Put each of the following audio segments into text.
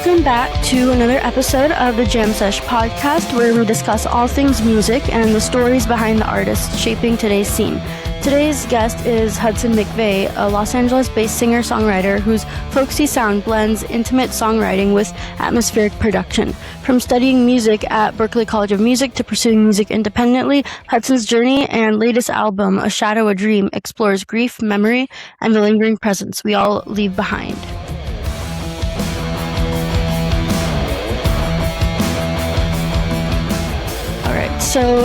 Welcome back to another episode of the Jam Sesh podcast, where we discuss all things music and the stories behind the artists shaping today's scene. Today's guest is Hudson McVay, a Los Angeles-based singer-songwriter whose folksy sound blends intimate songwriting with atmospheric production. From studying music at Berklee College of Music to pursuing music independently, Hudson's journey and latest album, A Shadow, a Dream, explores grief, memory, and the lingering presence we all leave behind. So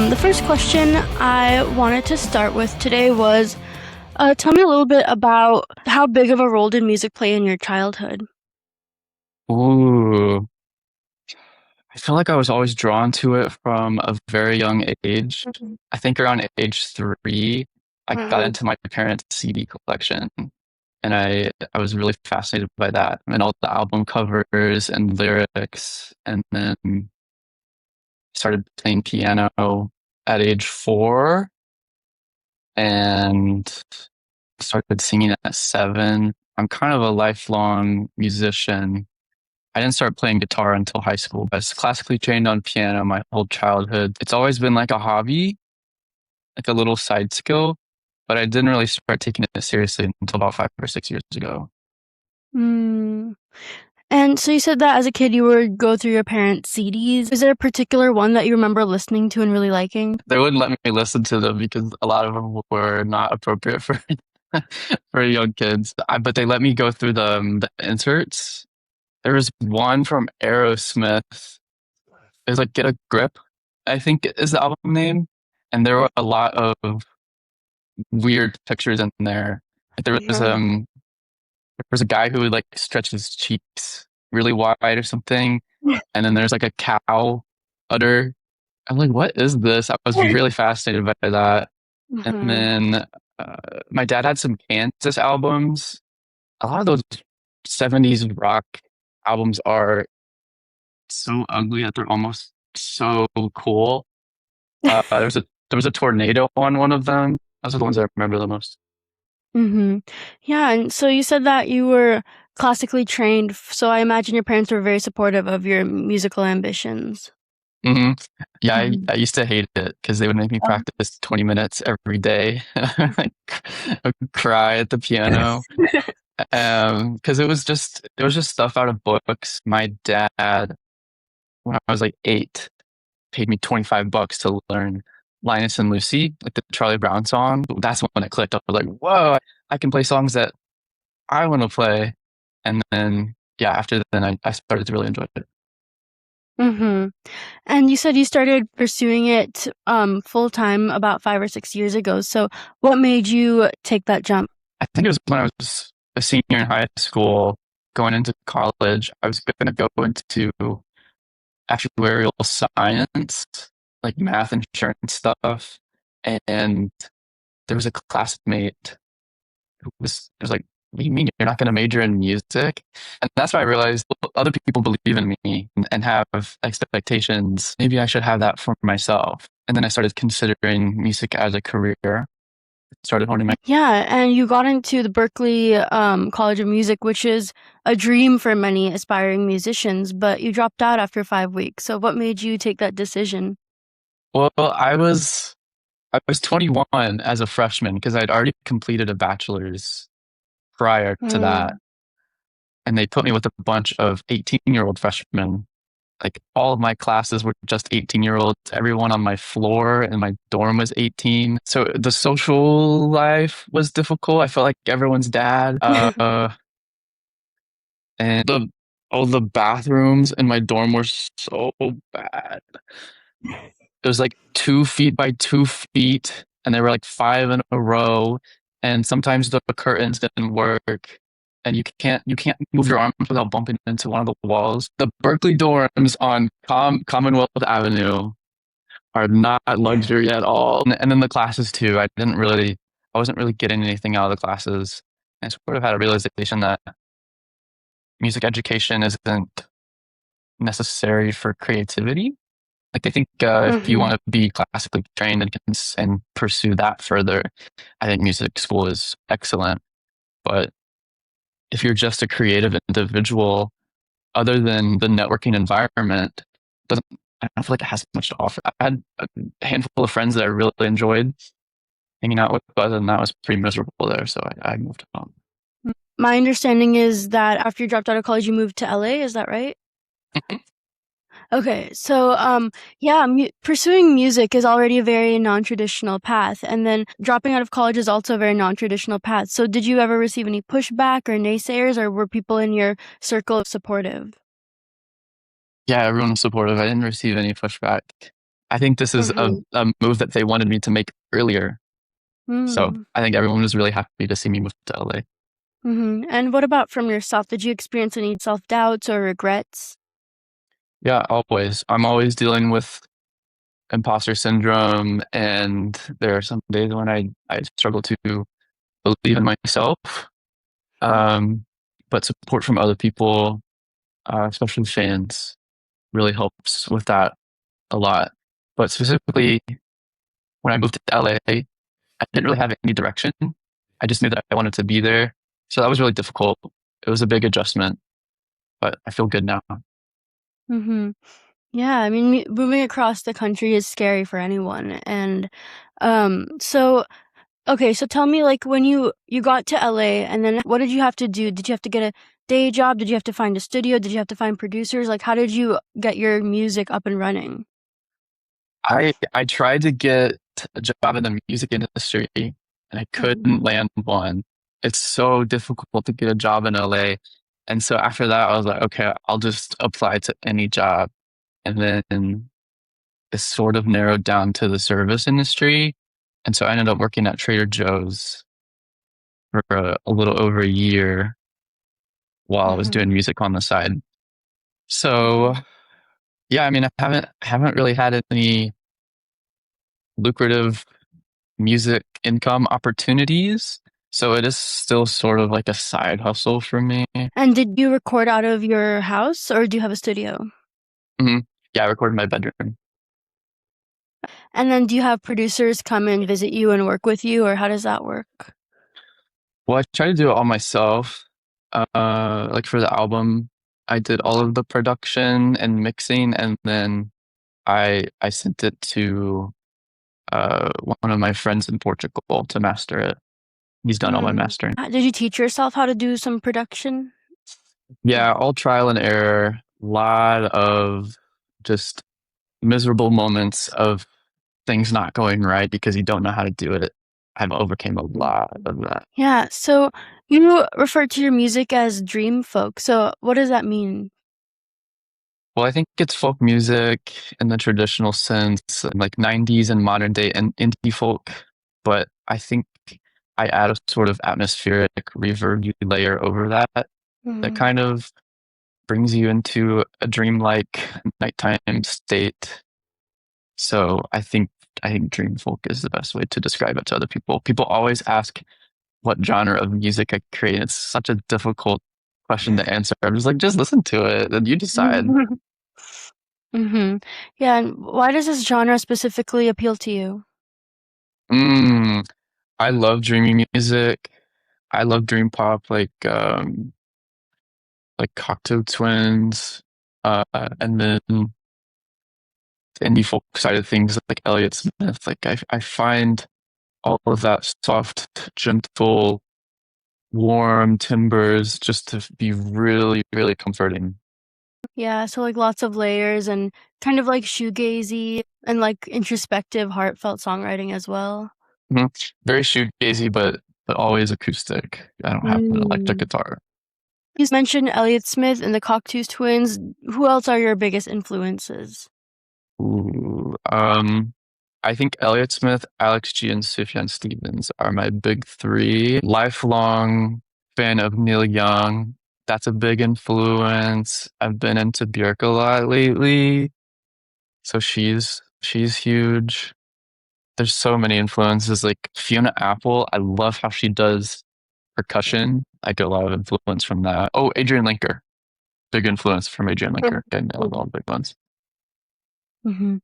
the first question I wanted to start with today was, tell me a little bit about how big of a role did music play in your childhood? Ooh, I feel like I was always drawn to it from a very young age. I think around age 3, I got into my parents' CD collection, and I was really fascinated by that and all the album covers and lyrics, and then started playing piano at age 4 and started singing at 7. I'm kind of a lifelong musician. I didn't start playing guitar until high school, but I was classically trained on piano my whole childhood. It's always been like a hobby, like a little side skill, but I didn't really start taking it seriously until about 5 or 6 years ago. And so you said that as a kid you would go through your parents' CDs. Is there a particular one that you remember listening to and really liking? They wouldn't let me listen to them because a lot of them were not appropriate for for young kids. But they let me go through the inserts. There was one from Aerosmith. It was like Get a Grip, I think is the album name. And there were a lot of weird pictures in there. Like there was a guy who would like stretch his cheeks really wide or something. And then there's like a cow udder. I'm like, what is this? I was really fascinated by that. And then my dad had some Kansas albums. A lot of those 70s rock albums are so ugly that they're almost so cool. There was a tornado on one of them. Those are the ones I remember the most. Yeah, and so you said that you were classically trained, so I imagine your parents were very supportive of your musical ambitions. Yeah, I used to hate it because they would make me practice 20 minutes every day. Like, I would cry at the piano. Because it was just stuff out of books. My dad, when I was like 8, paid me $25 to learn Linus and Lucy, like the Charlie Brown song. That's when it clicked. I was like, whoa, I can play songs that I want to play. And then, yeah, after then, I started to really enjoy it. And you said you started pursuing it full time about 5 or 6 years ago. So what made you take that jump? I think it was when I was a senior in high school, going into college. I was going to go into actuarial science, like math, insurance stuff. And there was a classmate who was like, what do you mean you're not going to major in music? And that's when I realized other people believe in me and have expectations. Maybe I should have that for myself. And then I started considering music as a career. Started honing my... Yeah, and you got into the Berklee College of Music, which is a dream for many aspiring musicians, but you dropped out after 5 weeks. So what made you take that decision? Well, I was 21 as a freshman because I'd already completed a bachelor's prior to that. And they put me with a bunch of 18-year-old freshmen. Like all of my classes were just 18-year-olds. Everyone on my floor in my dorm was 18. So the social life was difficult. I felt like everyone's dad. And all the bathrooms in my dorm were so bad. It was like 2 feet by 2 feet, and they were like 5 in a row. And sometimes the curtains didn't work, and you can't move your arms without bumping into one of the walls. The Berklee dorms on Commonwealth Avenue are not luxury at all. And then the classes too. I wasn't really getting anything out of the classes. I sort of had a realization that music education isn't necessary for creativity. Like I think if you want to be classically trained and pursue that further, I think music school is excellent. But if you're just a creative individual other than the networking environment, doesn't I don't feel like it has much to offer. I had a handful of friends that I really enjoyed hanging out with, but other than that, I was pretty miserable there, so I moved on. My understanding is that after you dropped out of college, you moved to LA. Is that right? Okay, so yeah, pursuing music is already a very non-traditional path, and then dropping out of college is also a very non-traditional path. So, did you ever receive any pushback or naysayers, or were people in your circle supportive? Yeah, everyone was supportive. I didn't receive any pushback. I think this is Mm-hmm. a move that they wanted me to make earlier. So Mm. I think everyone was really happy to see me move to LA. Mm-hmm. And what about from yourself? Did you experience any self-doubts or regrets? Yeah, always. I'm always dealing with imposter syndrome, and there are some days when I struggle to believe in myself. Um, but support from other people, especially fans, really helps with that a lot. But specifically, when I moved to LA, I didn't really have any direction. I just knew that I wanted to be there. So that was really difficult. It was a big adjustment, but I feel good now. Mm-hmm. Yeah, I mean, moving across the country is scary for anyone. And so okay, so tell me, like, when you got to LA, and then what did you have to do? Did you have to get a day job? Did you have to find a studio? Did you have to find producers? Like, how did you get your music up and running? I tried to get a job in the music industry and I couldn't Mhm. land one. It's so difficult to get a job in LA. And so after that, I was like, okay, I'll just apply to any job. And then it sort of narrowed down to the service industry. And so I ended up working at Trader Joe's for a little over a year while I was doing Mhm. music on the side. So Mhm. yeah, I mean, I haven't really had any lucrative music income opportunities. So it is still sort of like a side hustle for me. And did you record out of your house, or do you have a studio? Mhm. Yeah, I record in my bedroom. And then do you have producers come and visit you and work with you, or how does that work? Well, I try to do it all myself. Like for the album, I did all of the production and mixing, and then I sent it to one of my friends in Portugal to master it. He's done all my Mm. mastering. Did you teach yourself how to do some production? Yeah, all trial and error. A lot of just miserable moments of things not going right because you don't know how to do it. I've overcame a lot of that. Yeah, so you refer to your music as dream folk. So what does that mean? Well, I think it's folk music in the traditional sense, like 90s and modern day and indie folk, but I think I add a sort of atmospheric reverb layer over that that Mhm. kind of brings you into a dreamlike nighttime state. So I think dream folk is the best way to describe it to other people. People always ask what genre of music I create. It's such a difficult question to answer. I'm just like, just listen to it and you decide. Mhm. Yeah, and why does this genre specifically appeal to you? Mm, I love dreamy music. I love dream pop, like Cocteau Twins, and then the indie folk side of things like Elliott Smith. Like I find all of that soft, gentle, warm timbers just to be really, really comforting. Yeah, so like lots of layers and kind of like shoegazy and like introspective, heartfelt songwriting as well. Mhm. Very shoegazy, but always acoustic. I don't have an electric Mm. guitar. You mentioned Elliott Smith and the Cocteau Twins. Who else are your biggest influences? Ooh, I think Elliott Smith, Alex G, and Sufjan Stevens are my big three. Lifelong fan of Neil Young. That's a big influence. I've been into Björk a lot lately, so she's huge. There's so many influences. Like Fiona Apple, I love how she does percussion. I get a lot of influence from that. Oh, Adrian Linker, big influence from Adrian Linker. And I love all the big ones. Mhm.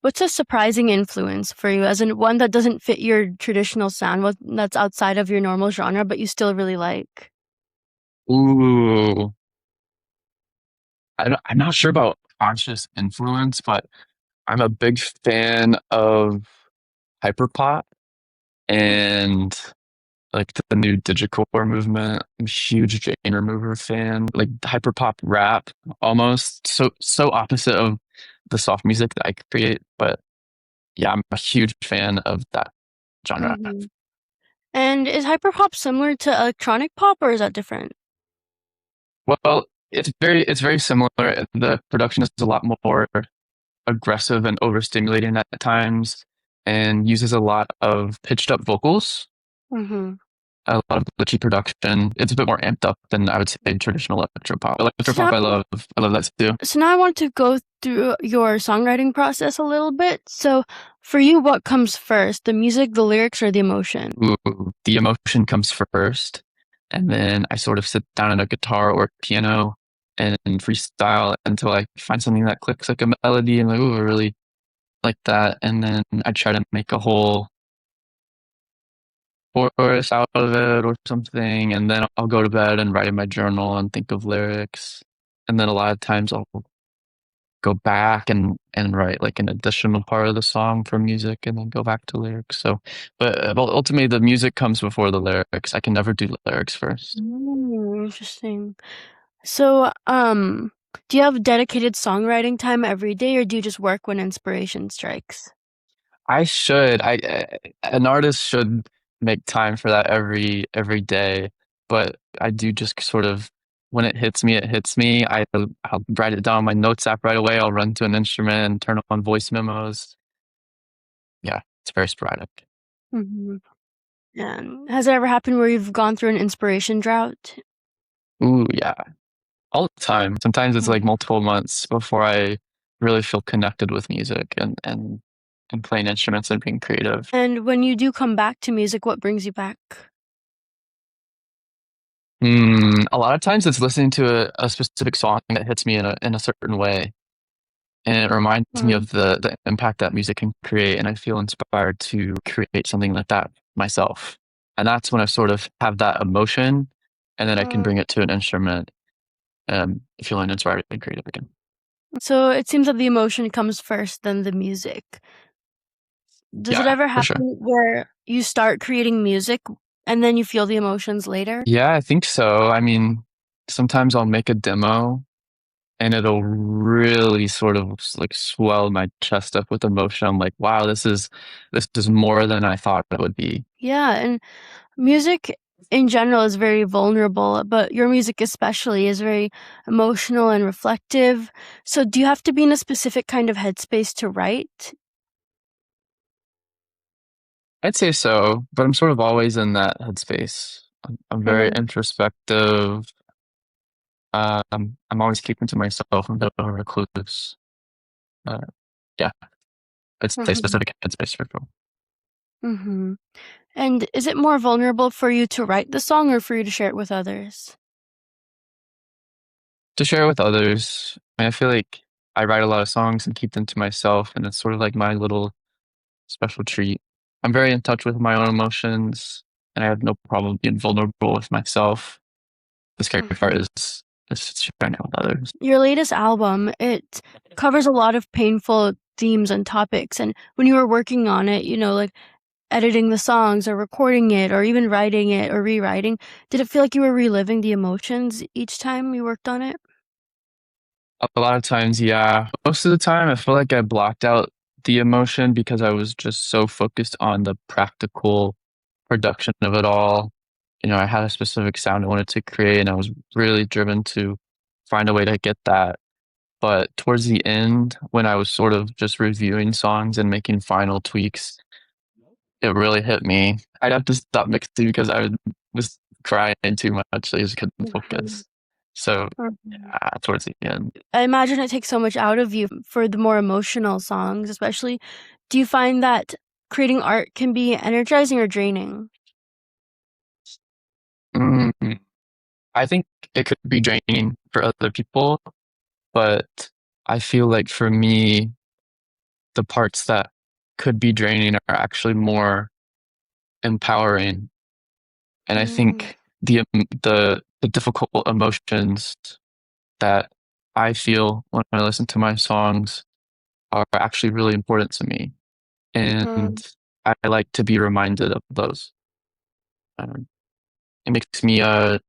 What's a surprising influence for you, as in one that doesn't fit your traditional sound, what that's outside of your normal genre, but you still really like? Ooh. I'm not sure about conscious influence, but I'm a big fan of hyperpop and like the new digicore movement. I'm a huge Jane Remover fan, like hyperpop rap, almost so opposite of the soft music that I create. But yeah, I'm a huge fan of that genre. Hmm. And is hyperpop similar to electronic pop, or is that different? Well, it's very similar. The production is a lot more aggressive and overstimulating at times, and uses a lot of pitched up vocals, Hmm. a lot of glitchy production. It's a bit more amped up than I would say traditional electropop. So Electropop, now, I love that too. so now I want to go through your songwriting process a little bit. So for you, what comes first, the music, the lyrics, or the emotion? Ooh, the emotion comes first, and then I sort of sit down at a guitar or piano and freestyle until I find something that clicks like a melody and like, ooh, I really like that. And then I try to make a whole chorus out of it or something, and then I'll go to bed and write in my journal and think of lyrics. And then a lot of times I'll go back and write like an additional part of the song for music and then go back to lyrics. So, but ultimately the music comes before the lyrics. I can never do lyrics first. Interesting. So, do you have dedicated songwriting time every day, or do you just work when inspiration strikes? I should. An artist should make time for that every day, but I do just sort of when it hits me, it hits me. I'll write it down on my notes app right away. I'll run to an instrument and turn on voice memos. Yeah, it's very sporadic. Hmm. And has it ever happened where you've gone through an inspiration drought? Ooh, yeah, all the time. Sometimes it's like Mhm. multiple months before I really feel connected with music and playing instruments and being creative. And when you do come back to music, what brings you back? A lot of times it's listening to a specific song that hits me in a certain way. And it reminds me Mm. of the impact that music can create. And I feel inspired to create something like that myself. And that's when I sort of have that emotion and then I can Uh, bring it to an instrument and feeling inspired and creative again. so it seems that the emotion comes first, then the music. Does it Yeah, ever for sure. happen where you start creating music and then you feel the emotions later? Yeah, I think so. I mean, sometimes I'll make a demo and it'll really sort of like swell my chest up with emotion. I'm like, wow, this is more than I thought it would be. Yeah, and music in general is very vulnerable, but your music especially is very emotional and reflective. So do you have to be in a specific kind of headspace to write? I'd say so, but I'm sort of always in that headspace. I'm very Mm. introspective. I'm always keeping to myself. I'm a bit of a recluse. Uh, yeah, I'd say Mhm. specific headspace for sure. Mhm. And is it more vulnerable for you to write the song or for you to share it with others? To share with others, I feel like I write a lot of songs and keep them to myself, and it's sort of like my little special treat. I'm very in touch with my own emotions, and I have no problem being vulnerable with myself. The scary part Mhm. is sharing it with others. Your latest album, it covers a lot of painful themes and topics, and when you were working on it, like editing the songs or recording it or even writing it or rewriting, did it feel like you were reliving the emotions each time you worked on it? A lot of times, yeah. Most of the time, I feel like I blocked out the emotion because I was just so focused on the practical production of it all. I had a specific sound I wanted to create, and I was really driven to find a way to get that. But towards the end, when I was sort of just reviewing songs and making final tweaks, it really hit me. I'd have to stop mixing because was crying too much. I just couldn't Mhm. focus. So, Mhm. yeah, towards the end. I imagine it takes so much out of you for the more emotional songs, especially. Do you find that creating art can be energizing or draining? Mm, I think it could be draining for other people, but I feel like for me, the parts that could be draining are actually more empowering. And I Mm. think the difficult emotions that I feel when I listen to my songs are actually really important to me. And Um, I like to be reminded of those. Um, it makes me, I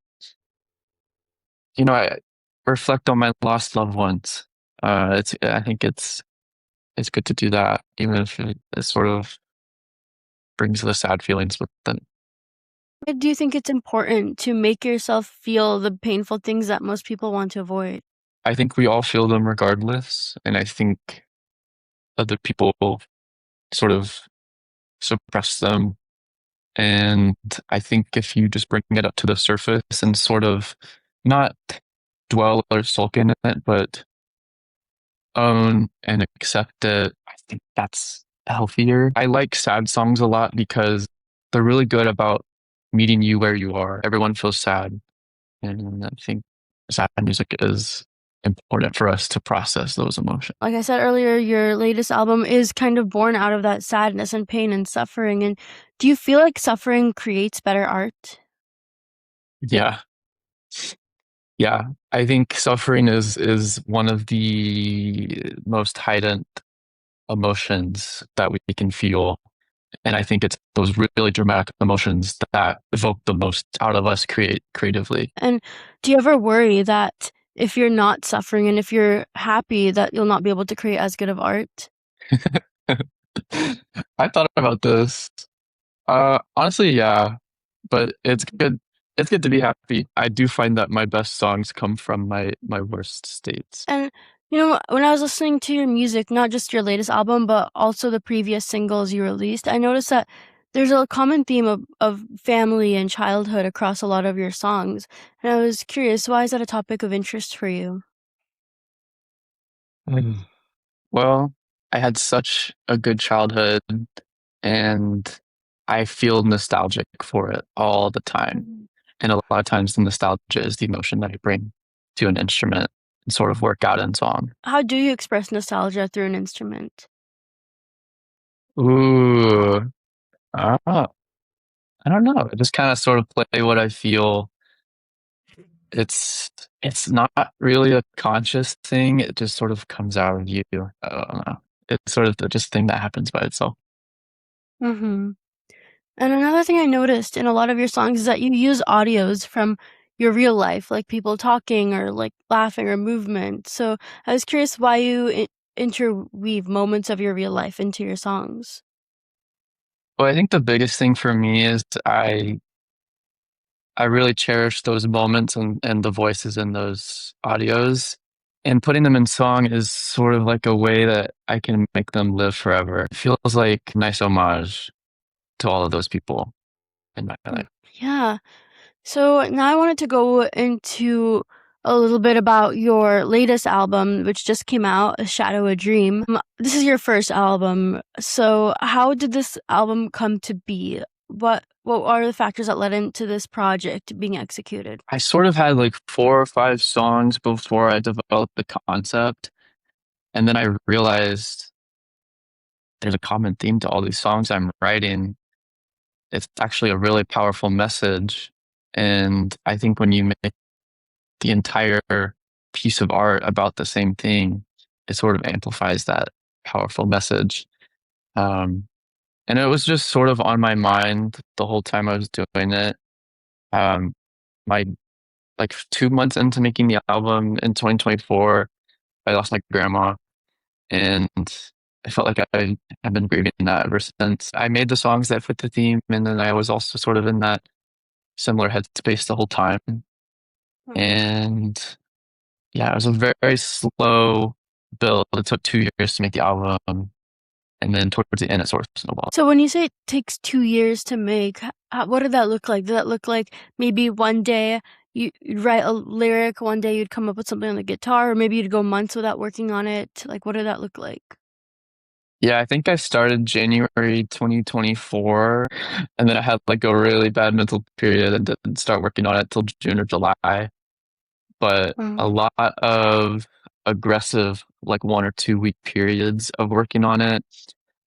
reflect on my lost loved ones. I think it's good to do that, even if it sort of brings the sad feelings with them. why do you think it's important to make yourself feel the painful things that most people want to avoid? I think we all feel them regardless, and I think other people sort of suppress them. And I think if you just bring it up to the surface and sort of not dwell or sulk in it, but own and accept it, I think that's healthier. I like sad songs a lot because they're really good about meeting you where you are. Everyone feels sad. And I think sad music is important for us to process those emotions. Like I said earlier, your latest album is kind of born out of that sadness and pain and suffering. And do you feel like suffering creates better art? Yeah. Yeah. I think suffering is one of the most heightened emotions that we can feel. And I think it's those really dramatic emotions that evoke the most out of us creatively. And do you ever worry that if you're not suffering and if you're happy that you'll not be able to create as good of art? I thought about this. Honestly, yeah, but it's good. It's good to be happy. I do find that my best songs come from my worst states. And when I was listening to your music, not just your latest album, but also the previous singles you released, I noticed that there's a common theme of family and childhood across a lot of your songs. And I was curious, why is that a topic of interest for you? Mm. Well, I had such a good childhood, and I feel nostalgic for it all the time. Mhm. And a lot of times, the nostalgia is the emotion that I bring to an instrument and sort of work out in song. How do you express nostalgia through an instrument? Ooh, ah, I don't know. I just kind of sort of play what I feel. It's it's not really a conscious thing. It just sort of comes out of you. I don't know. It's sort of just a thing that happens by itself. Mm-hmm. And another thing I noticed in a lot of your songs is that you use audios from your real life, like people talking or like laughing or movement. So I was curious why you interweave moments of your real life into your songs. Well, I think the biggest thing for me is I really cherish those moments and the voices in those audios. And putting them in song is sort of like a way that I can make them live forever. It feels like a nice homage to all of those people in my Mm, life. yeah. So now I wanted to go into a little bit about your latest album, which just came out, A Shadow, a Dream. This is your first album. So how did this album come to be? What are the factors that led into this project being executed? I sort of had like 4 or 5 songs before I developed the concept. And then I realized there's a common theme to all these songs I'm writing. It's actually a really powerful message. And I think when you make the entire piece of art about the same thing, it sort of amplifies that powerful message. Um, and it was just sort of on my mind the whole time I was doing it. Um, my like 2 months into making the album in 2024, I lost my grandma, and I felt like I have been grieving that ever since. I made the songs that fit the theme, and then I was also sort of in that similar headspace the whole time. And yeah, it was a very slow build. It took 2 years to make the album, and then towards the end, it sort of snowballed. So when you say it takes 2 years to make, what did that look like? Did that look like maybe one day you'd write a lyric, one day you'd come up with something on the guitar, or maybe you'd go months without working on it? Like, what did that look like? Yeah, I think I started January 2024, and then I had like a really bad mental period and didn't start working on it till June or July. But a Mhm. lot of aggressive, like 1 or 2 week periods of working on it,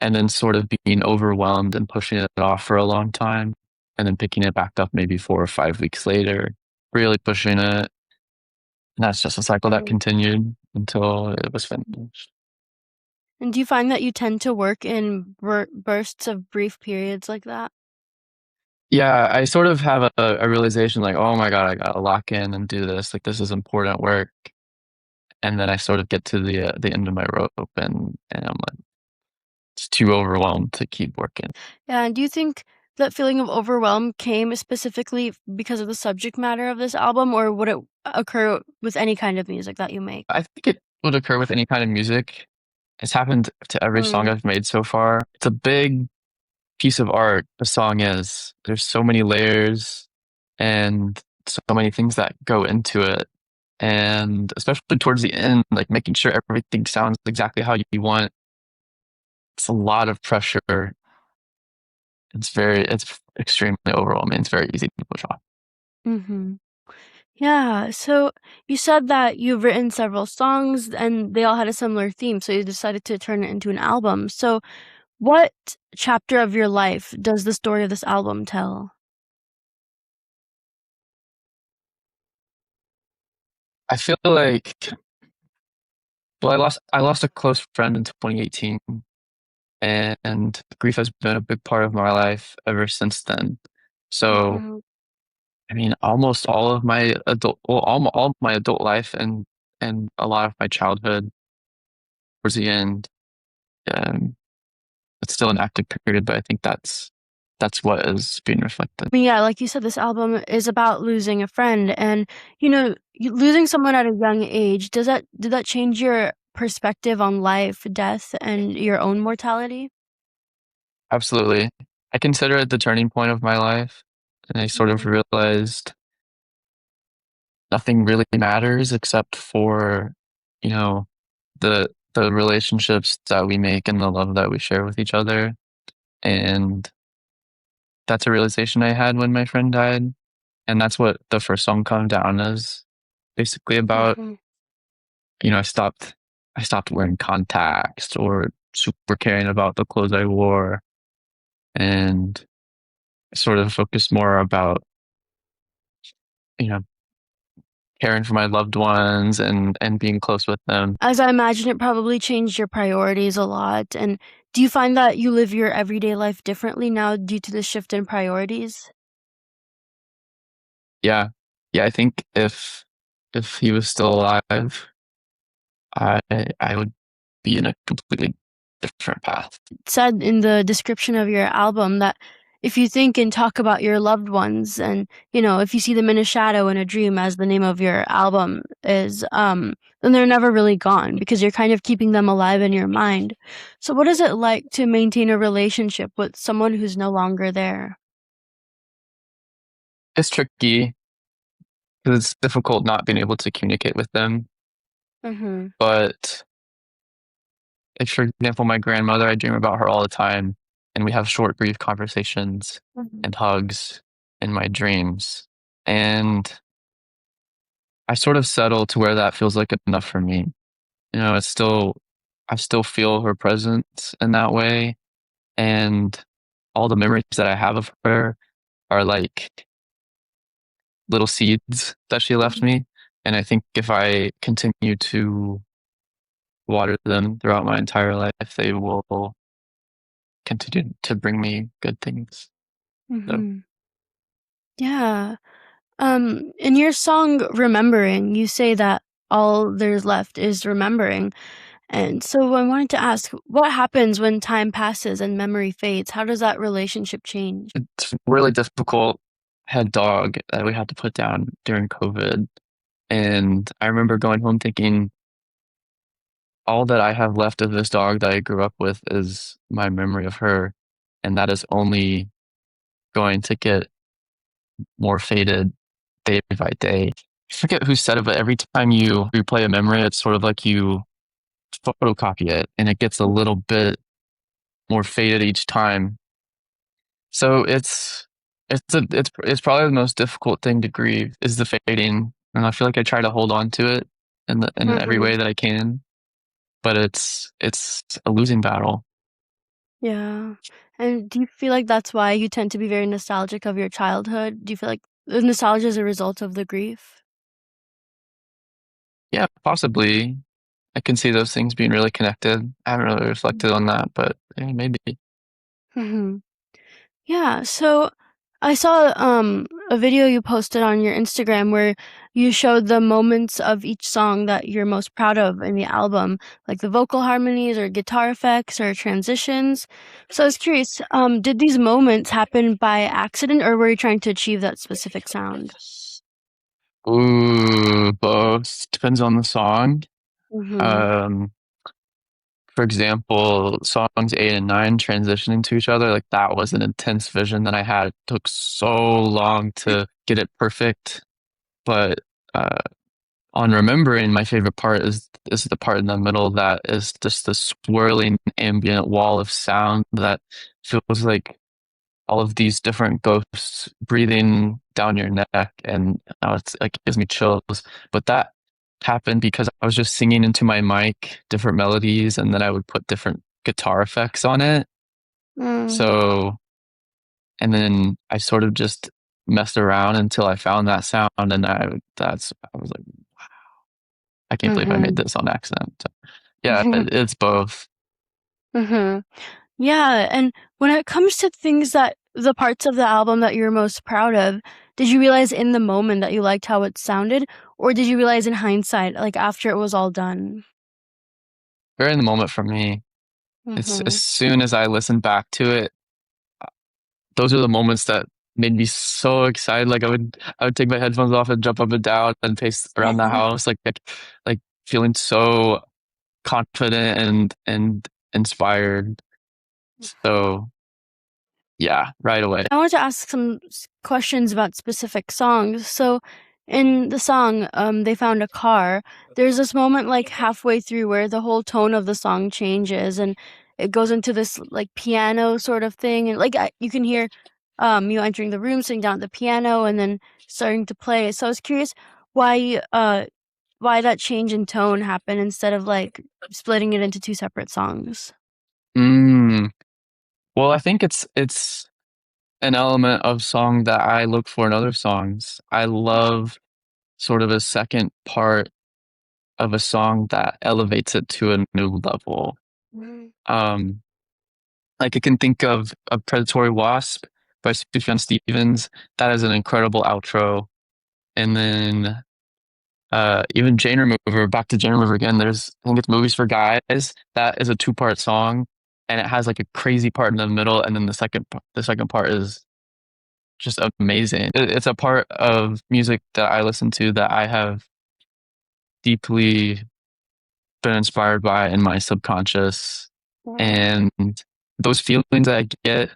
and then sort of being overwhelmed and pushing it off for a long time, and then picking it back up maybe 4 or 5 weeks later, really pushing it. And that's just a cycle that Mhm. continued until it was finished. And do you find that you tend to work in bursts of brief periods like that? Yeah, I sort of have a realization like, oh my God, I gotta lock in and do this. Like this is important work. And then I sort of get to the end of my rope and I'm like, it's too overwhelmed to keep working. Yeah, and do you think that feeling of overwhelm came specifically because of the subject matter of this album, or would it occur with any kind of music that you make? I think it would occur with any kind of music. It's happened to every song Mm, I've made so far. It's a big piece of art, a song is. There's so many layers and so many things that go into it. And especially towards the end, like making sure everything sounds exactly how you want. It's a lot of pressure. It's extremely overwhelming. It's very easy to push off. mm-hmm. Yeah, so you said that you've written several songs and they all had a similar theme, so you decided to turn it into an album. So, what chapter of your life does the story of this album tell? I feel like, well, I lost a close friend in 2018, and grief has been a big part of my life ever since then. So, Mhm. I mean, almost all of my all of my adult life and a lot of my childhood towards the end, um, it's still an active period, but I think that's what is being reflected. I mean, yeah, like you said, this album is about losing a friend, and losing someone at a young age. Did that change your perspective on life, death, and your own mortality? Absolutely. I consider it the turning point of my life, and I sort of Mhm. realized nothing really matters except for, you know, the relationships that we make and the love that we share with each other. And that's a realization I had when my friend died. And that's what the first song Calm Down is basically about. Mhm. I stopped wearing contacts or super caring about the clothes I wore and sort of focused more about, you know, caring for my loved ones and being close with them. As I imagine, it probably changed your priorities a lot. And do you find that you live your everyday life differently now due to the shift in priorities? Yeah. Yeah, I think if he was still alive, I I would be in a completely different path. It said in the description of your album that if you think and talk about your loved ones and, if you see them in a shadow in a dream, as the name of your album is, then they're never really gone because you're kind of keeping them alive in your mind. So what is it like to maintain a relationship with someone who's no longer there? It's tricky because it's difficult not being able to communicate with them. Mhm. But if, for example, my grandmother, I dream about her all the time, and we have short, brief conversations Mhm. and hugs in my dreams. And I sort of settle to where that feels like enough for me. I still feel her presence in that way. And all the memories that I have of her are like little seeds that she left Mhm. me. And I think if I continue to water them throughout my entire life, they will continue to bring me good things. So Mhm. Yeah. In your song "Remembering," you say that all there's left is remembering. And so I wanted to ask, what happens when time passes and memory fades? How does that relationship change? it's really difficult. I had a dog that we had to put down during COVID. And I remember going home thinking, all that I have left of this dog that I grew up with is my memory of her. And that is only going to get more faded day by day. I forget who said it, but every time you replay a memory, it's sort of like you photocopy it and it gets a little bit more faded each time. So it's probably the most difficult thing to grieve is the fading. And I feel like I try to hold on to it in every Mhm. way that I can, but it's a losing battle. Yeah. And do you feel like that's why you tend to be very nostalgic of your childhood? Do you feel like the nostalgia is a result of the grief? Yeah, possibly. I can see those things being really connected. I haven't really reflected on that, but yeah, maybe. Hmm. Yeah, so I saw a video you posted on your Instagram where you showed the moments of each song that you're most proud of in the album, like the vocal harmonies or guitar effects or transitions. So I was curious, did these moments happen by accident or were you trying to achieve that specific sound? Ooh, both. Depends on the song. Mm-hmm. Um, for example, songs 8 and 9 transitioning to each other, like that was an intense vision that I had. It took so long to get it perfect. But uh, on remembering, my favorite part is the part in the middle that is just the swirling ambient wall of sound that feels like all of these different ghosts breathing down your neck, and it's like gives me chills. But that happened because I was just singing into my mic different melodies, and then I would put different guitar effects on it. Mm. So, and then I sort of just messed around until I found that sound, and I was like, I can't believe I made Mm-hmm. this on accident. So, yeah, it's both. Mm-hmm. Yeah, and when it comes to things that the parts of the album that you're most proud of, did you realize in the moment that you liked how it sounded, or did you realize in hindsight, like after it was all done? Very in the moment for me. It's as Mm-hmm. soon as I listened back to it, those are the moments that made me so excited. Like I would take my headphones off and jump up and down and pace around the house, like feeling so confident and inspired. So yeah, right away. I wanted to ask some questions about specific songs. So, in the song, They Found a Car, there's this moment like halfway through where the whole tone of the song changes and it goes into this like piano sort of thing. And like you can hear you entering the room, sitting down at the piano, and then starting to play. So, I was curious why, uh, why that change in tone happened instead of like splitting it into two separate songs. Mm. Well, I think it's an element of song that I look for in other songs. I love sort of a second part of a song that elevates it to a new level. Mm. Um, like I can think of a Predatory Wasp by Sufjan Stevens. That is an incredible outro. And then even Jane Remover, back to Jane Remover again. I think it's Movies for Guys. That is a two-part song, and it has like a crazy part in the middle, and then the second part is just amazing. It's a part of music that I listen to that I have deeply been inspired by in my subconscious, Mm. and those feelings that I get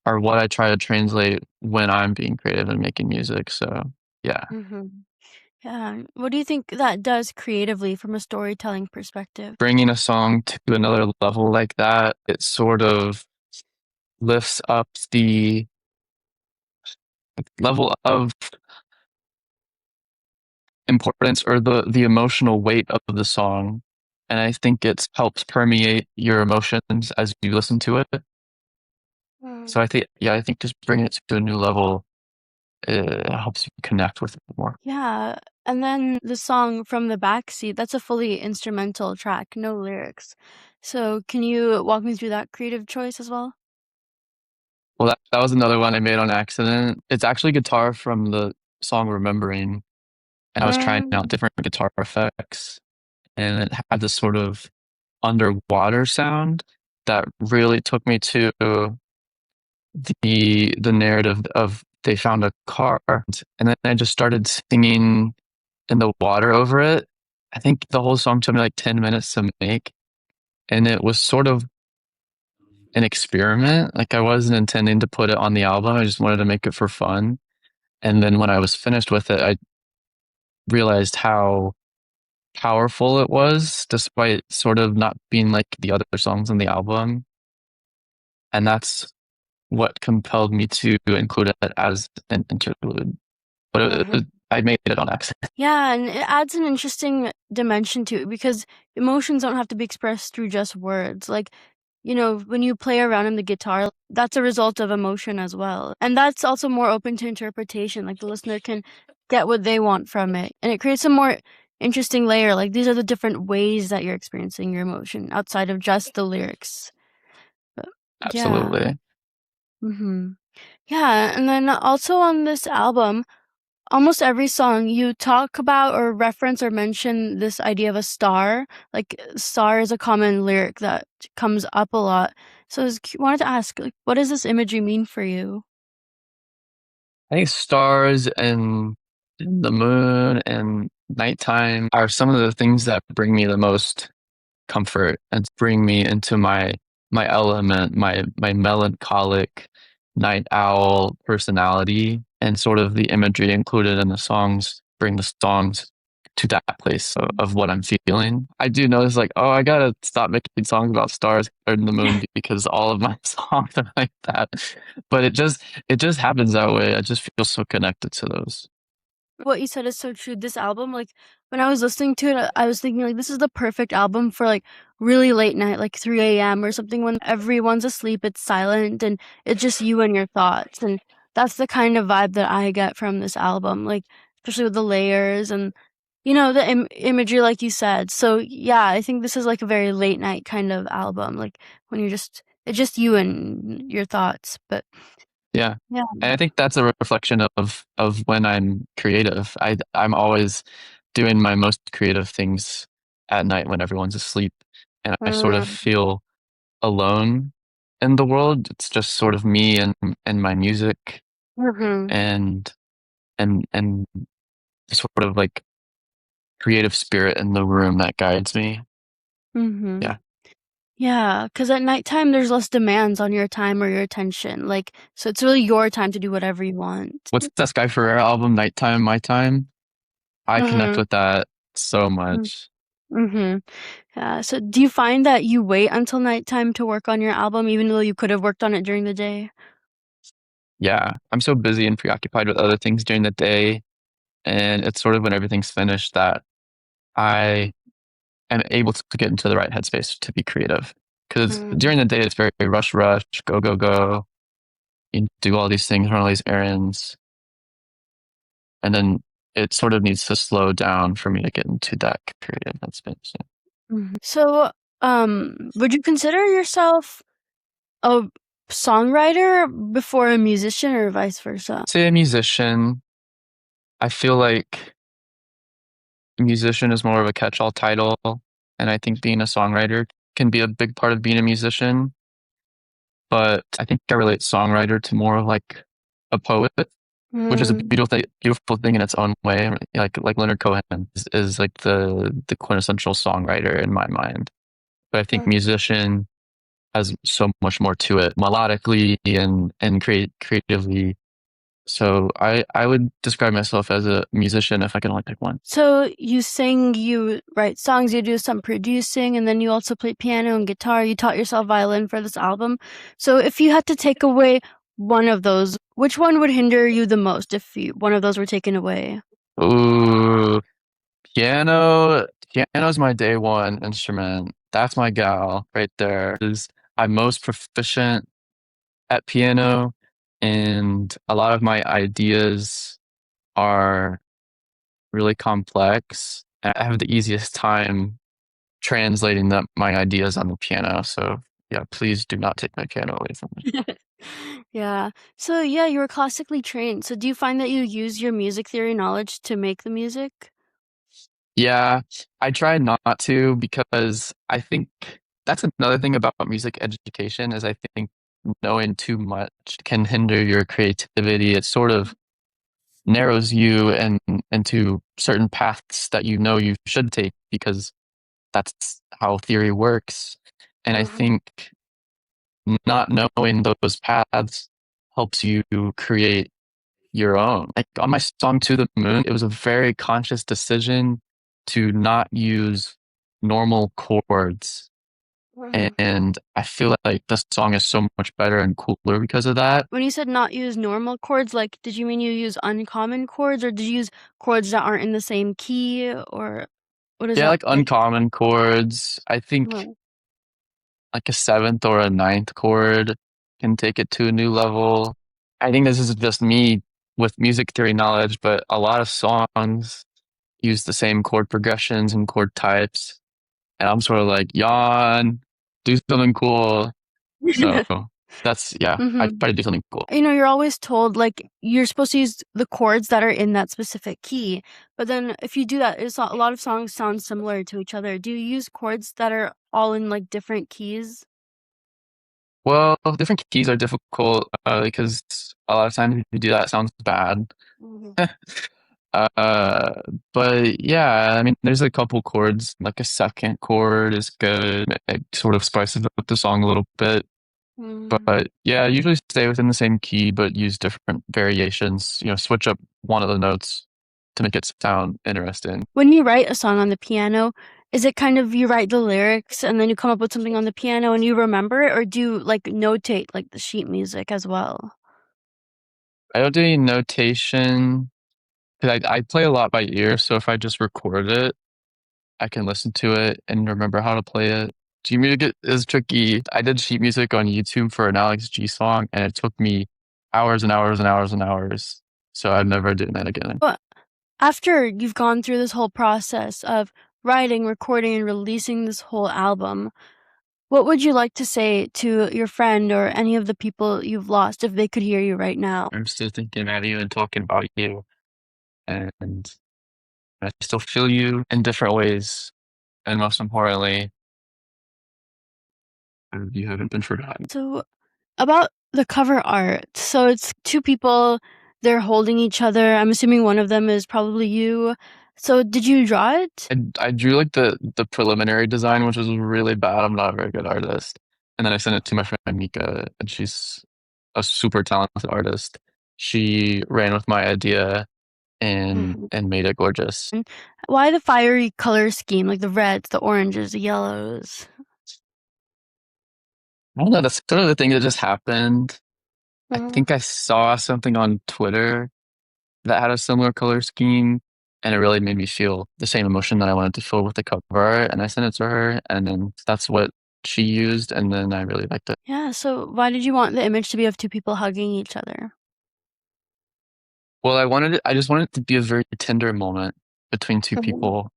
are what I try to translate when I'm being creative and making music. So yeah, Mm-hmm. Yeah. What do you think that does creatively from a storytelling perspective? bringing a song to another level like that, it sort of lifts up the level of importance or the emotional weight of the song. And I think it helps permeate your emotions as you listen to it. Mm. So I think just bringing it to a new level helps you connect with it more. Yeah. And then the song From the Backseat, that's a fully instrumental track, no lyrics. So can you walk me through that creative choice as well? Well, that was another one I made on accident. It's actually guitar from the song Remembering, and I was trying out Mm. different guitar effects, and it had this sort of underwater sound that really took me to the narrative of they found a car, and then I just started singing in the water over it. I think the whole song took me like 10 minutes to make, and it was sort of an experiment. Like I wasn't intending to put it on the album. I just wanted to make it for fun. And then when I was finished with it, I realized how powerful it was, despite sort of not being like the other songs on the album. And that's what compelled me to include it as an interlude. But I made it on accident. Yeah, and it adds an interesting dimension to it because emotions don't have to be expressed through just words. Like, when you play around on the guitar, that's a result of emotion as well. And that's also more open to interpretation. Like the listener can get what they want from it. And it creates a more interesting layer. Like these are the different ways that you're experiencing your emotion outside of just the lyrics. But yeah. Absolutely. Mm-hmm. Yeah, and then also on this album, almost every song you talk about or reference or mention this idea of a star. Like star is a common lyric that comes up a lot. So wanted to ask, like, what does this imagery mean for you? I think stars and the moon and nighttime are some of the things that bring me the most comfort and bring me into my element, my melancholic night owl personality, and sort of the imagery included in the songs bring the songs to that place of what I'm feeling. I do notice like, oh, I gotta stop making songs about stars or the moon because all of my songs are like that. But it just happens that way. I just feel so connected to those. What you said is so true. This album, like when I was listening to it, I was thinking like this is the perfect album for like really late night, like 3 a.m. or something when everyone's asleep, it's silent and it's just you and your thoughts. And that's the kind of vibe that I get from this album, like especially with the layers and the imagery like you said. So yeah, I think this is like a very late night kind of album, like when it's just you and your thoughts. But Yeah. yeah. And I think that's a reflection of when I'm creative. I'm always doing my most creative things at night when everyone's asleep, and I sort of Mm, feel alone in the world. It's just sort of me and my music mhm, and and sort of like creative spirit in the room that guides me. mhm. Yeah. Yeah, because at nighttime there's less demands on your time or your attention. Like, so it's really your time to do whatever you want. What's that Sky Ferreira album, Nighttime, My Time? I connect Mm-hmm. with that so much. Mm-hmm. Yeah. So do you find that you wait until nighttime to work on your album, even though you could have worked on it during the day? Yeah. I'm so busy and preoccupied with other things during the day. And it's sort of when everything's finished that I am able to get into the right headspace to be creative. Because Mm. during the day, it's very rush, rush, go, go, go. You do all these things, run all these errands. And then it sort of needs to slow down for me to get into that creative headspace. Yeah. Mhm. So, would you consider yourself a songwriter before a musician or vice versa? Say a musician, I feel like musician is more of a catch-all title. And I think being a songwriter can be a big part of being a musician. But I think I relate songwriter to more of like a poet, which is a Mm. beautiful thing in its own way. Like Leonard Cohen is like the quintessential songwriter in my mind. But I think musician has so much more to it melodically and creatively. So I would describe myself as a musician if I can only pick one. So you sing, you write songs, you do some producing, and then you also play piano and guitar. You taught yourself violin for this album. So if you had to take away one of those, which one would hinder you the most if one of those were taken away? Ooh, piano. Piano's my day one instrument. That's my gal right there. I'm most proficient at piano, and a lot of my ideas are really complex. I have the easiest time translating my ideas on the piano. So yeah, please do not take my piano away from me. Yeah. So yeah, you were classically trained. So do you find that you use your music theory knowledge to make the music? Yeah, I try not to because I think that's another thing about music education is I think knowing too much can hinder your creativity. It sort of narrows you and into certain paths that you know you should take because that's how theory works. And I Mhm. think not knowing those paths helps you create your own. Like on my song To the Moon, it was a very conscious decision to not use normal chords. Mhm. And I feel like the song is so much better and cooler because of that. When you said not use normal chords, like, did you mean you use uncommon chords, or did you use chords that aren't in the same key, or what is Yeah, that like like? uncommon chords. I think Oh. like a seventh or a ninth chord can take it to a new level. I think this is just me with music theory knowledge, but a lot of songs use the same chord progressions and chord types. And I'm sort of like, yawn, do something cool. So that's, yeah, I Hmm. try to do something cool. You're always told like you're supposed to use the chords that are in that specific key, but then if you do that, a lot of songs sound similar to each other. Do you use chords that are all in like different keys? Well, different keys are difficult because a lot of times if you do that, it sounds bad. Mhm. Uh, but yeah, I mean, there's a couple chords, like a second chord is good. It sort of spices up the song a little bit. Mm. But yeah, I usually stay within the same key, but use different variations, switch up one of the notes to make it sound interesting. When you write a song on the piano, is it kind of you write the lyrics and then you come up with something on the piano and you remember it, or do you like notate like the sheet music as well? I don't do any notation because I play a lot by ear. So if I just record it, I can listen to it and remember how to play it. Sheet music is tricky. I did sheet music on YouTube for an Alex G song, and it took me hours and hours and hours and hours. So I'm never doing that again. But after you've gone through this whole process of writing, recording, and releasing this whole album, what would you like to say to your friend or any of the people you've lost if they could hear you right now? I'm still thinking about you and talking about you, and I still feel you in different ways. And most importantly, you haven't been forgotten. So, about the cover art. So, it's two people, they're holding each other. I'm assuming one of them is probably you. So, did you draw it? I drew like the preliminary design, which was really bad. I'm not a very good artist. And then I sent it to my friend Mika, and she's a super talented artist. She ran with my idea and Mhm. and made it gorgeous. Why the fiery color scheme, like the reds, the oranges, the yellows? I don't know, that's sort of the thing that just happened. I Mhm. think I saw something on Twitter that had a similar color scheme, and it really made me feel the same emotion that I wanted to feel with the cover art. And I sent it to her, and then that's what she used, and then I really liked it. Yeah, so why did you want the image to be of two people hugging each other? Well, I just wanted it to be a very tender moment between two Mhm. people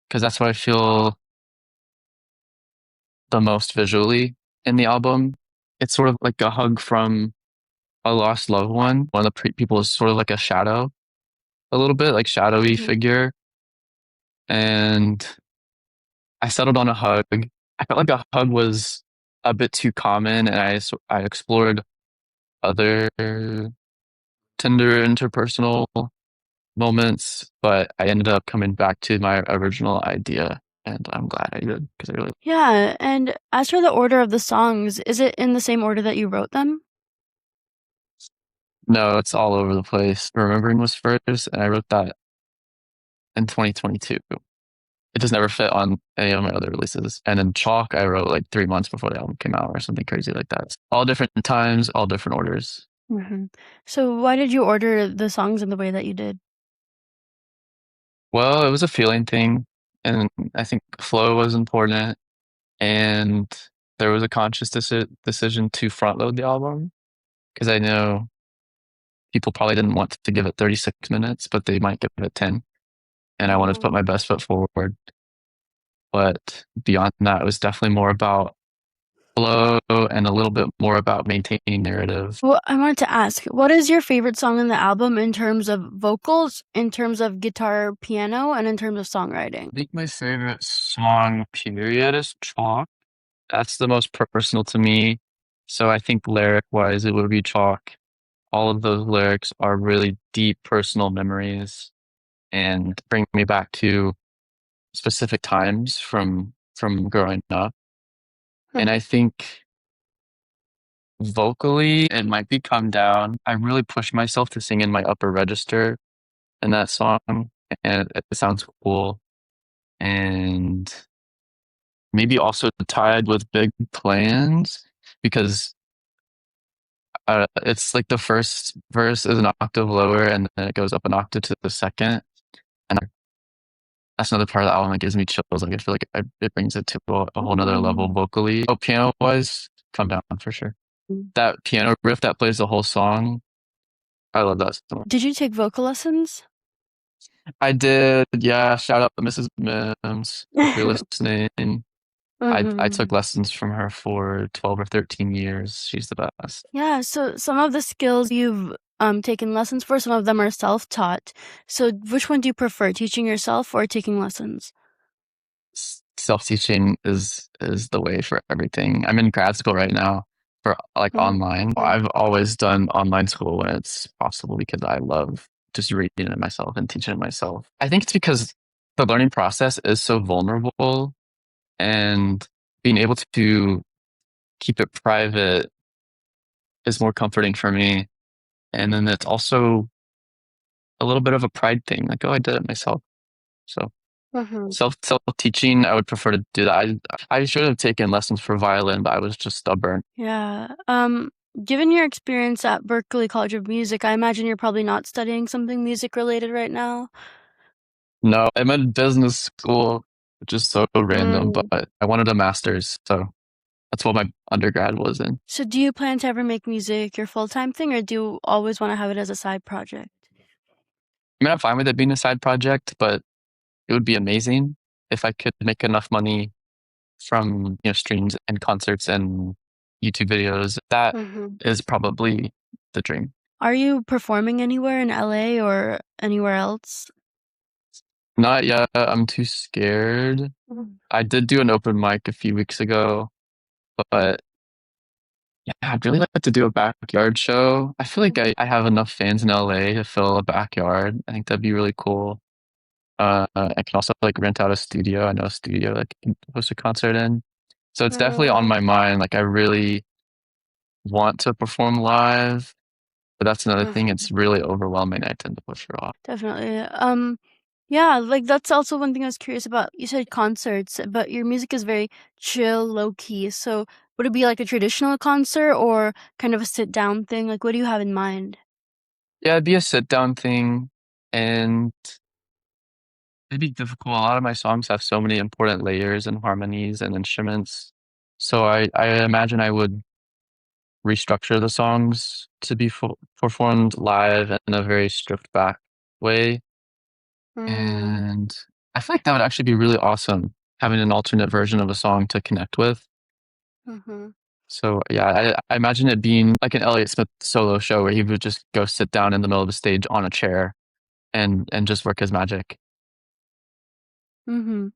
because that's what I feel the most visually in the album. It's sort of like a hug from a lost loved one. One of the people is sort of like a shadow, a little bit like shadowy Mhm. figure. And I settled on a hug. I felt like a hug was a bit too common, and I explored other tender interpersonal moments, but I ended up coming back to my original idea, and I'm glad I did because I really Yeah, and as for the order of the songs, is it in the same order that you wrote them? no, it's all over the place. Remembering was first, and I wrote that in 2022. It just never fit on any of my other releases. And then Chalk, I wrote like 3 months before the album came out, or something crazy like that. All different times, all different orders. Mhm. So why did you order the songs in the way that you did? Well, it was a feeling thing, and I think flow was important, and there was a conscious decision to front load the album because I know people probably didn't want to give it 36 minutes, but they might give it 10. And I wanted to put my best foot forward. But beyond that, it was definitely more about flow and a little bit more about maintaining narrative. Well, I wanted to ask, what is your favorite song in the album in terms of vocals, in terms of guitar, piano, and in terms of songwriting? I think my favorite song, period, is Chalk. That's the most personal to me. So I think lyric wise, it would be Chalk. All of those lyrics are really deep personal memories and bring me back to specific times from growing up. And I think vocally, it might be Come Down. I really push myself to sing in my upper register in that song, and it sounds cool. And maybe also tied with Big Plans because it's like the first verse is an octave lower, and then it goes up an octave to the second. And that's another part of the album that gives me chills. Like I feel like it brings it to a whole nother level Mm. vocally. Oh, piano wise, Come Down for sure. That piano riff that plays the whole song, I love that so much. Did you take vocal lessons? I did. Yeah. Shout out to Mrs. Mims if you're listening. I Hmm. took lessons from her for 12 or 13 years. She's the best. Yeah, so some of the skills you've taken lessons for, some of them are self-taught. So which one do you prefer, teaching yourself or taking lessons? Self-teaching is the way for everything. I'm in grad school right now for like online. Mm-hmm. I've always done online school when it's possible because I love just reading it myself and teaching it myself. I think it's because the learning process is so vulnerable and being able to keep it private is more comforting for me. And then it's also a little bit of a pride thing, like, oh, I did it myself. So self teaching, I would prefer to do that. I should have taken lessons for violin, but I was just stubborn. Yeah. Given your experience at Berklee College of Music, I imagine you're probably not studying something music related right now. No, I'm in business school, which is so random, Mm. but I wanted a master's, so that's what my undergrad was in. So do you plan to ever make music your full-time thing, or do you always want to have it as a side project? I mean, I'm fine with it being a side project, but it would be amazing if I could make enough money from, streams and concerts and YouTube videos. That Hmm. is probably the dream. Are you performing anywhere in LA or anywhere else? Not yet. I'm too scared. Mhm. I did do an open mic a few weeks ago, but yeah, I'd really like to do a backyard show. I feel like I have enough fans in LA to fill a backyard. I think that'd be really cool. I can also like rent out a studio. I know a studio that can host a concert in. So it's definitely on my mind. Like I really want to perform live, but that's another thing. Mhm. It's really overwhelming. I tend to push it off. Definitely. Yeah, like that's also one thing I was curious about. You said concerts, but your music is very chill, low key. So would it be like a traditional concert or kind of a sit down thing? Like, what do you have in mind? Yeah, it'd be a sit down thing and it'd be difficult. A lot of my songs have so many important layers and harmonies and instruments. So I imagine I would restructure the songs to be performed live in a very stripped back way. Mm, And I feel like that would actually be really awesome having an alternate version of a song to connect with. mm-hmm. So yeah, I imagine it being like an Elliott Smith solo show where he would just go sit down in the middle of the stage on a chair and just work his magic. Mm-hmm.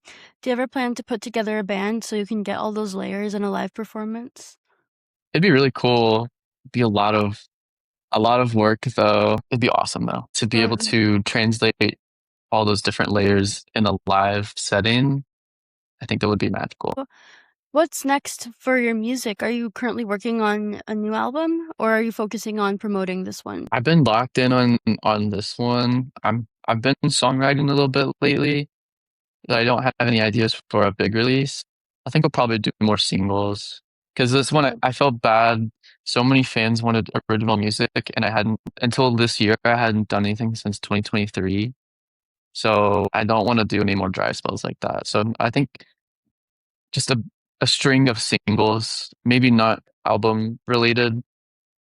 Do you ever plan to put together a band so you can get all those layers in a live performance? It'd be really cool. It'd be a lot of work though. It'd be awesome though to be able Mhm. to translate all those different layers in a live setting. I think that would be magical. What's next for your music? Are you currently working on a new album or are you focusing on promoting this one? I've been locked in on this one. I've been songwriting a little bit lately, but I don't have any ideas for a big release. I think I'll probably do more singles because this one I felt bad. So many fans wanted original music, and I hadn't until this year. I hadn't done anything since 2023, so I don't want to do any more dry spells like that. So I think just a string of singles, maybe not album related,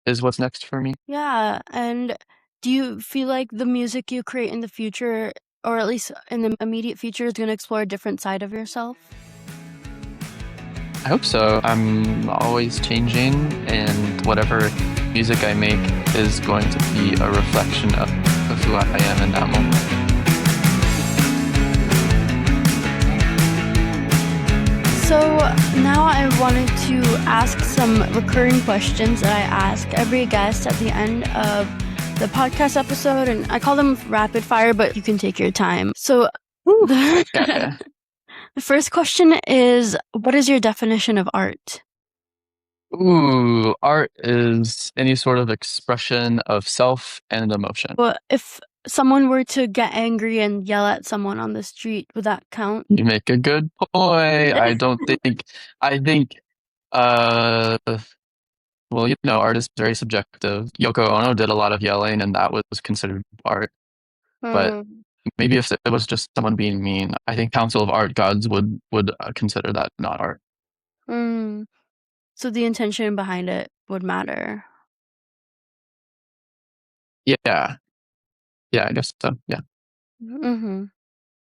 is what's next for me. Yeah, and do you feel like the music you create in the future, or at least in the immediate future, is going to explore a different side of yourself? I hope so. I'm always changing, and whatever music I make is going to be a reflection of who I am in that moment. So now I wanted to ask some recurring questions that I ask every guest at the end of the podcast episode, and I call them rapid fire, but you can take your time. So Woo. the, Yeah. the first question is, what is your definition of art? Ooh, art is any sort of expression of self and emotion. Well, if someone were to get angry and yell at someone on the street, would that count? You make a good point. I think, uh, well, art is very subjective. Yoko Ono did a lot of yelling, and that was considered art. But Hmm. maybe if it was just someone being mean, I think Council of Art Gods would consider that not art. Mm. So the intention behind it would matter. Yeah, yeah, I guess so. Yeah. Mm-hmm.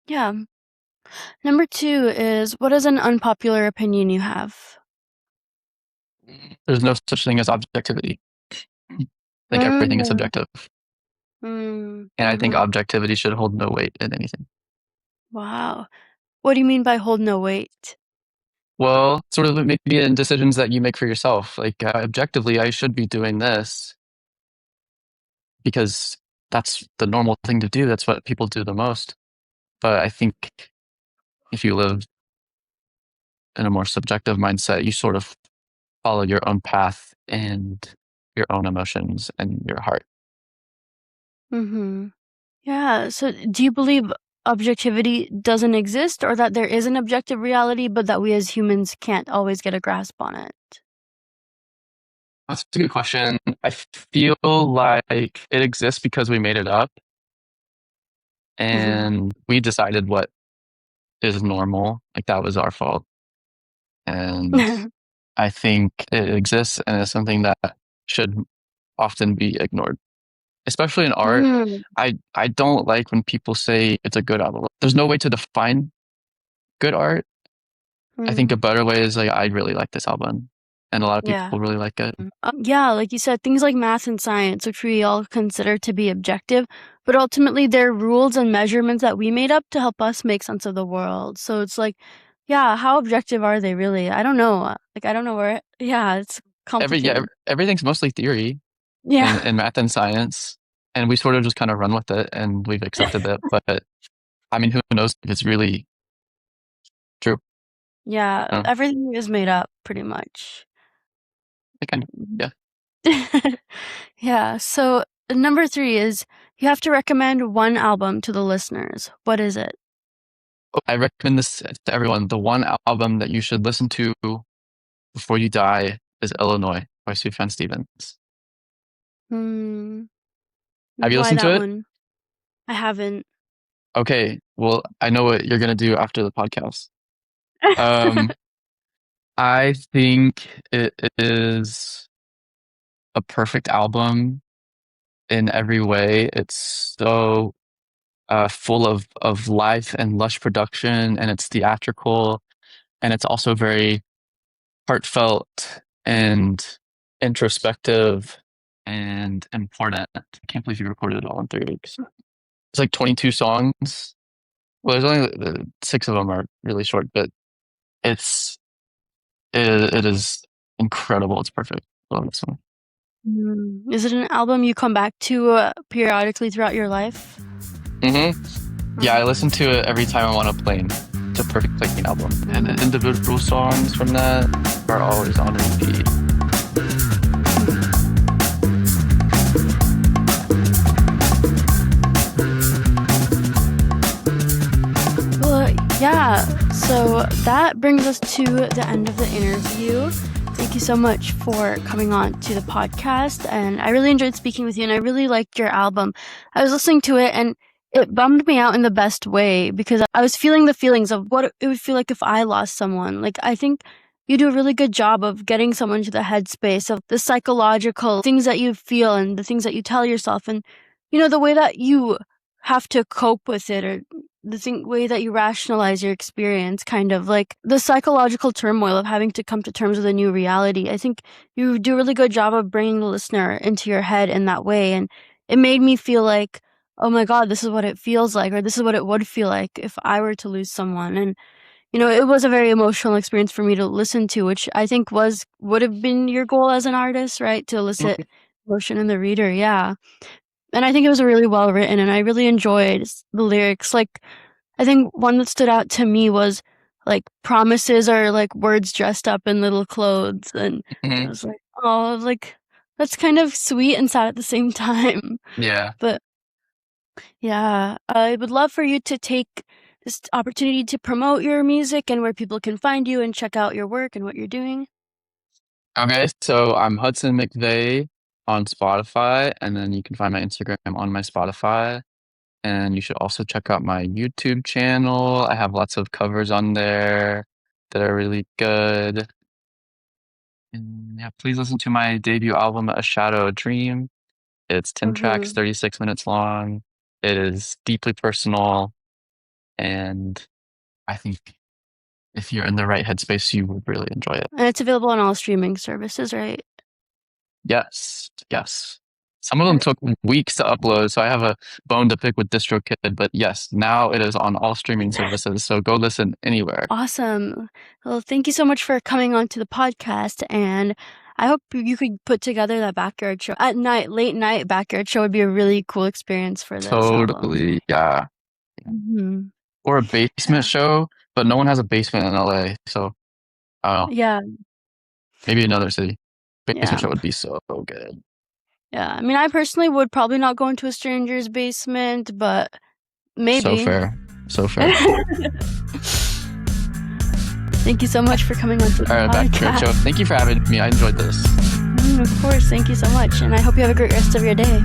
Yeah. Number two is, what is an unpopular opinion you have? There's no such thing as objectivity. I think everything is Mm, subjective. And I think mm-hmm. objectivity should hold no weight in anything. Wow. What do you mean by hold no weight? Well, sort of maybe in decisions that you make for yourself. Like, objectively, I should be doing this because that's the normal thing to do. That's what people do the most. But I think if you live in a more subjective mindset, you sort of follow your own path and your own emotions and your heart. Mm-hmm. Yeah. So do you believe objectivity doesn't exist, or that there is an objective reality, but that we as humans can't always get a grasp on it? That's a good question. I feel like it exists because we made it up Mm-hmm. and we decided what is normal. Like that was our fault. And I think it exists and it's something that should often be ignored, especially in art. Mm, I don't like when people say it's a good album. There's no way to define good art. I think a mm, better way is like, I really like this album. And a lot of yeah. people really like it. Yeah, like you said, things like math and science, which we all consider to be objective, but ultimately they're rules and measurements that we made up to help us make sense of the world. So it's like, yeah, how objective are they really? I don't know. Like, I don't know where, yeah, it's complicated. Everything's mostly theory Yeah. in math and science. And we sort of just kind of run with it and we've accepted it. But I mean, who knows if it's really true? Yeah, Uh, everything is made up pretty much. I kind of, yeah. Yeah, so number three is, you have to recommend one album to the listeners. What is it? I recommend this to everyone. The one album that you should listen to before you die is Illinois by Sufjan Stevens. Hmm, Have you why listened to that it? one? I haven't. Okay. Well, I know what you're going to do after the podcast. Um, I think it is a perfect album in every way. It's so full of life and lush production, and it's theatrical, and it's also very heartfelt and introspective and important. I can't believe you recorded it all in 3 weeks. It's like 22 songs. Well, there's only six of them are really short, but it's it is incredible. It's perfect. I love this one. Is it an album you come back to periodically throughout your life? Yeah, I listen to it every time I'm on a plane. It's a perfect playing album, and the individual songs from that are always on repeat. Well, yeah, so that brings us to the end of the interview. Thank you so much for coming on to the podcast, and I really enjoyed speaking with you, and I really liked your album. I was listening to it, and it bummed me out in the best way, because I was feeling the feelings of what it would feel like if I lost someone. Like, I think you do a really good job of getting someone to the headspace of the psychological things that you feel and the things that you tell yourself, and, the way that you have to cope with it, or the way that you rationalize your experience, kind of like the psychological turmoil of having to come to terms with a new reality. I think you do a really good job of bringing the listener into your head in that way. And it made me feel like, oh my God, this is what it feels like, or this is what it would feel like if I were to lose someone. And, it was a very emotional experience for me to listen to, which I think would have been your goal as an artist, right? To elicit emotion in the reader. Yeah. And I think it was really well written, and I really enjoyed the lyrics. Like, I think one that stood out to me was, like, promises are like words dressed up in little clothes. And I Mhm. was like, oh, like, that's kind of sweet and sad at the same time. Yeah. But yeah, I would love for you to take this opportunity to promote your music and where people can find you and check out your work and what you're doing. Okay, so I'm Hudson McVay on Spotify, and then you can find my Instagram on my Spotify. And you should also check out my YouTube channel. I have lots of covers on there that are really good. And yeah, please listen to my debut album, A Shadow, a Dream. It's 10 tracks, Mm-hmm. 36 minutes long. It is deeply personal, and I think if you're in the right headspace, you would really enjoy it. And it's available on all streaming services, right? Yes, yes. Some of them took weeks to upload, so I have a bone to pick with DistroKid, but yes, now it is on all streaming services, so go listen anywhere. Awesome. Well, thank you so much for coming on to the podcast, and I hope you could put together that backyard show at night. Late night backyard show would be a really cool experience for this album. Totally, yeah. Mhm. Or a basement show, but no one has a basement in LA, so I don't know. Yeah, Maybe another city. Basement yeah, show would be so good. yeah. I mean, I personally would probably not go into a stranger's basement, but maybe. So fair. So fair. Thank you so much for coming on to the All right, backyard show. Thank you for having me. I enjoyed this. Of course. Thank you so much, and I hope you have a great rest of your day.